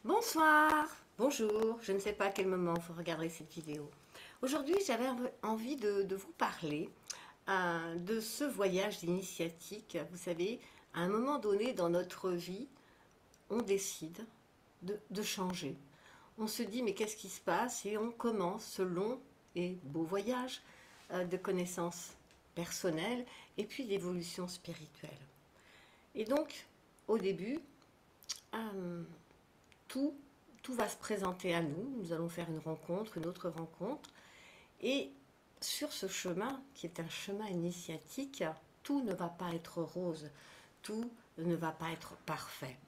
Bonsoir, bonjour, je ne sais pas à quel moment vous regarderez cette vidéo. Aujourd'hui, j'avais envie de vous parler de ce voyage initiatique. Vous savez, à un moment donné dans notre vie, on décide de changer. On se dit, mais qu'est-ce qui se passe? Et on commence ce long et beau voyage de connaissances personnelles et puis d'évolution spirituelle. Et donc, au début, euh, tout, tout va se présenter à nous. Nous allons faire une rencontre, une autre rencontre. Et sur ce chemin, qui est un chemin initiatique, tout ne va pas être rose, tout ne va pas être parfait.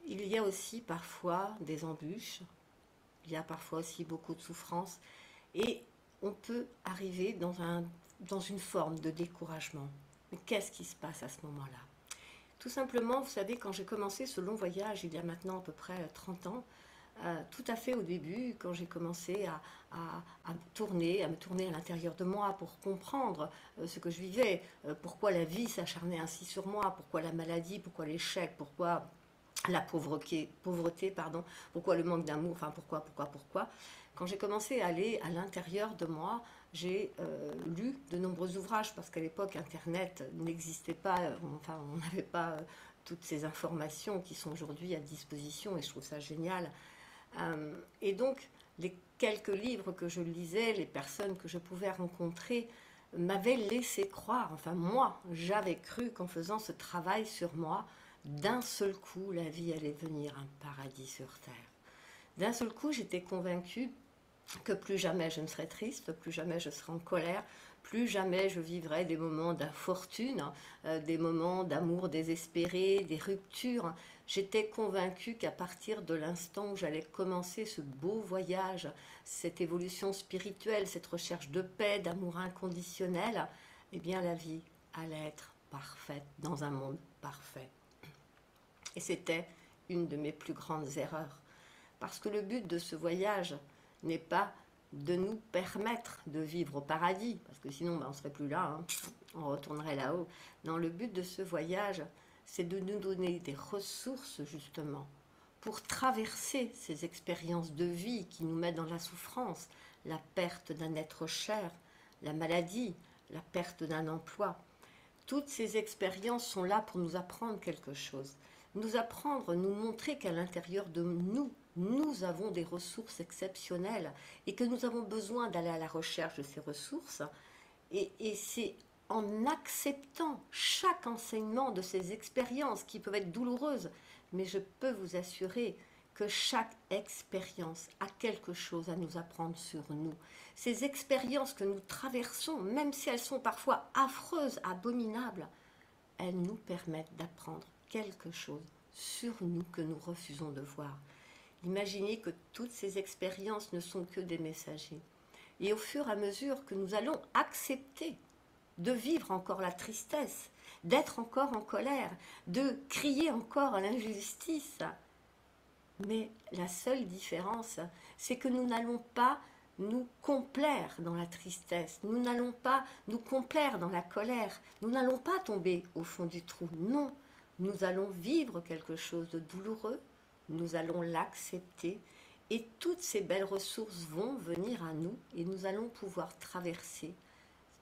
Il y a aussi parfois des embûches, il y a parfois aussi beaucoup de souffrance, et on peut arriver dans une forme de découragement. Mais qu'est-ce qui se passe à ce moment-là? Tout simplement, vous savez, quand j'ai commencé ce long voyage, il y a maintenant à peu près 30 ans, tout à fait au début, quand j'ai commencé à me tourner à l'intérieur de moi pour comprendre ce que je vivais, pourquoi la vie s'acharnait ainsi sur moi, pourquoi la maladie, pourquoi l'échec, pourquoi la pauvreté, pardon, pourquoi le manque d'amour, enfin pourquoi. Quand j'ai commencé à aller à l'intérieur de moi, j'ai lu de nombreux ouvrages parce qu'à l'époque Internet n'existait pas, enfin on n'avait pas toutes ces informations qui sont aujourd'hui à disposition et je trouve ça génial. Et donc les quelques livres que je lisais, les personnes que je pouvais rencontrer m'avaient laissé croire, enfin moi j'avais cru qu'en faisant ce travail sur moi, d'un seul coup la vie allait devenir un paradis sur terre. D'un seul coup j'étais convaincue que plus jamais je ne serai triste, plus jamais je serai en colère, plus jamais je vivrai des moments d'infortune, des moments d'amour désespéré, des ruptures. J'étais convaincue qu'à partir de l'instant où j'allais commencer ce beau voyage, cette évolution spirituelle, cette recherche de paix, d'amour inconditionnel, eh bien la vie allait être parfaite dans un monde parfait. Et c'était une de mes plus grandes erreurs. Parce que le but de ce voyage n'est pas de nous permettre de vivre au paradis, parce que sinon on ne serait plus là, hein, on retournerait là-haut. Non, le but de ce voyage, c'est de nous donner des ressources justement pour traverser ces expériences de vie qui nous mettent dans la souffrance, la perte d'un être cher, la maladie, la perte d'un emploi. Toutes ces expériences sont là pour nous apprendre quelque chose, nous apprendre, nous montrer qu'à l'intérieur de nous, nous avons des ressources exceptionnelles et que nous avons besoin d'aller à la recherche de ces ressources. Et c'est en acceptant chaque enseignement de ces expériences qui peuvent être douloureuses, mais je peux vous assurer que chaque expérience a quelque chose à nous apprendre sur nous. Ces expériences que nous traversons, même si elles sont parfois affreuses, abominables, elles nous permettent d'apprendre quelque chose sur nous que nous refusons de voir. Imaginez que toutes ces expériences ne sont que des messagers. Et au fur et à mesure que nous allons accepter de vivre encore la tristesse, d'être encore en colère, de crier encore à l'injustice, mais la seule différence, c'est que nous n'allons pas nous complaire dans la tristesse, nous n'allons pas nous complaire dans la colère, nous n'allons pas tomber au fond du trou, non, nous allons vivre quelque chose de douloureux, nous allons l'accepter et toutes ces belles ressources vont venir à nous et nous allons pouvoir traverser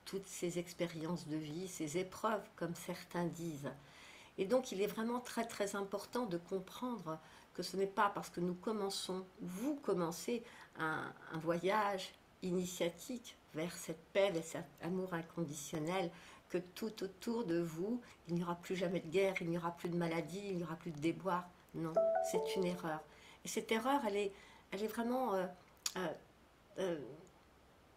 toutes ces expériences de vie, ces épreuves comme certains disent. Et donc il est vraiment très très important de comprendre que ce n'est pas parce que nous commençons, vous commencez un voyage initiatique vers cette paix, vers cet amour inconditionnel, que tout autour de vous, il n'y aura plus jamais de guerre, il n'y aura plus de maladie, il n'y aura plus de déboire. Non, c'est une erreur. Et cette erreur, elle est vraiment... euh,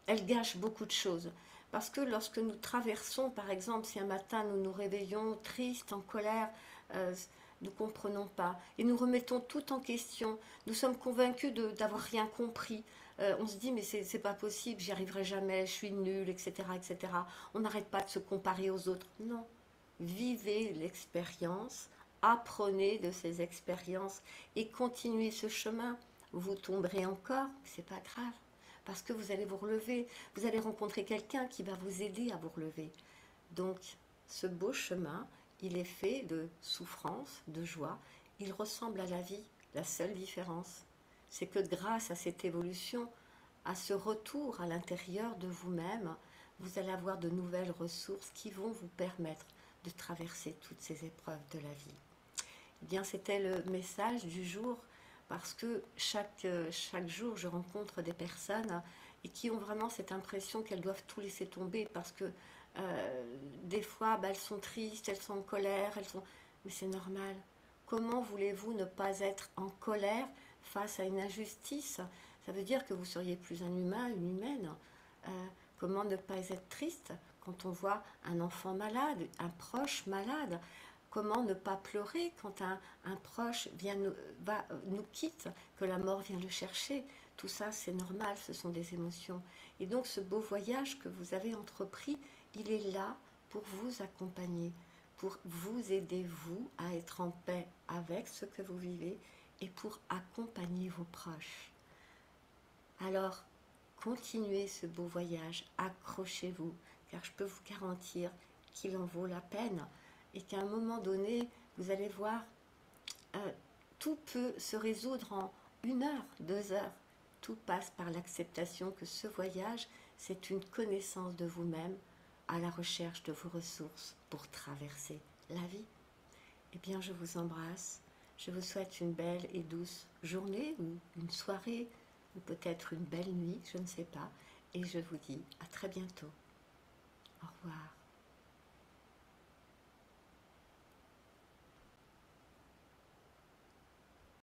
elle gâche beaucoup de choses. Parce que lorsque nous traversons, par exemple, si un matin nous nous réveillons tristes, en colère, nous ne comprenons pas et nous remettons tout en question, nous sommes convaincus d'avoir rien compris. On se dit mais c'est pas possible, j'y arriverai jamais, je suis nulle, etc., etc. On n'arrête pas de se comparer aux autres. Non, vivez l'expérience, apprenez de ces expériences et continuez ce chemin. Vous tomberez encore, c'est pas grave parce que vous allez vous relever, vous allez rencontrer quelqu'un qui va vous aider à vous relever. Donc, ce beau chemin, il est fait de souffrance, de joie, il ressemble à la vie La seule différence, c'est que grâce à cette évolution, à ce retour à l'intérieur de vous-même, vous allez avoir de nouvelles ressources qui vont vous permettre de traverser toutes ces épreuves de la vie. Eh bien, c'était le message du jour, parce que chaque jour, je rencontre des personnes et qui ont vraiment cette impression qu'elles doivent tout laisser tomber, parce que des fois, elles sont tristes, elles sont en colère, mais c'est normal. Comment voulez-vous ne pas être en colère face à une injustice? Ça veut dire que vous seriez plus un humain, une humaine. Comment ne pas être triste quand on voit un enfant malade, un proche malade? Comment ne pas pleurer quand un proche nous quitte, que la mort vient le chercher? Tout ça, c'est normal, ce sont des émotions. Et donc, ce beau voyage que vous avez entrepris, il est là pour vous accompagner, pour vous aider, vous, à être en paix avec ce que vous vivez et pour accompagner vos proches. Alors, continuez ce beau voyage, accrochez-vous, car je peux vous garantir qu'il en vaut la peine et qu'à un moment donné, vous allez voir, tout peut se résoudre en 1 heure, 2 heures. Tout passe par l'acceptation que ce voyage, c'est une connaissance de vous-même à la recherche de vos ressources pour traverser la vie. Eh bien, je vous embrasse. Je vous souhaite une belle et douce journée ou une soirée ou peut-être une belle nuit, je ne sais pas. Et je vous dis à très bientôt. Au revoir.